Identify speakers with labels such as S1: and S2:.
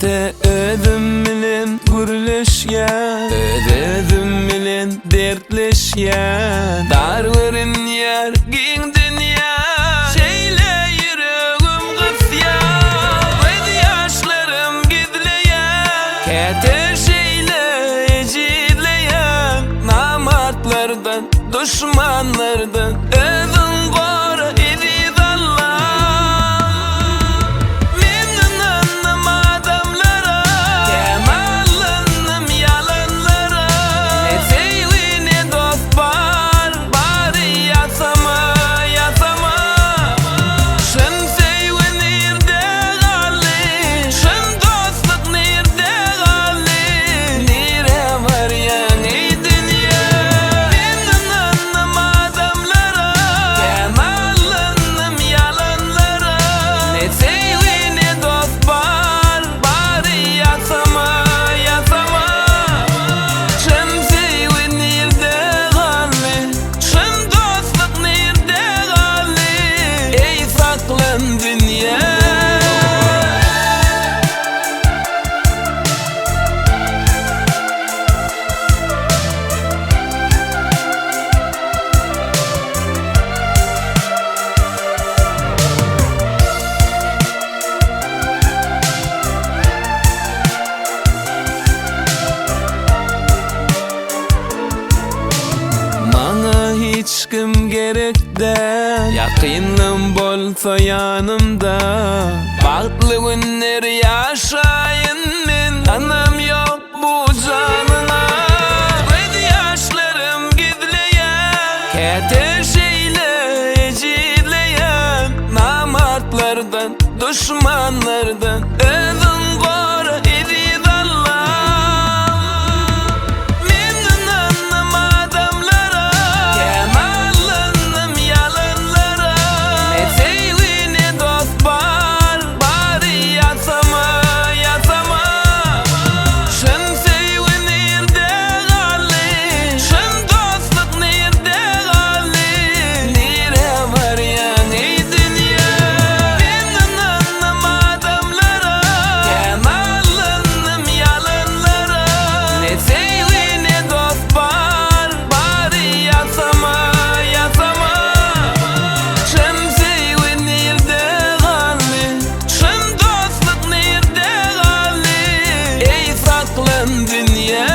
S1: Kete özüm bilen gürleşýän, özüm bilen dertleşýän. Dar verin ýer giň dünýä, şeýle ýüregim gysýan. Göz ýaşlarym gizleýän, kete şeýle ejizleýän. Namatlardan, düşmanlardan özüň gora eziz Allah. Hiç kim gerek de, yakynlym bolsa yanımda. Bagtly günler yaşayın men, anam yok bu canına. Göz ýaşlarym gizleýän, kete şeýle ejizleýän. Namatlardan, düşmanlardan özüň gora eziz Allah. Dünya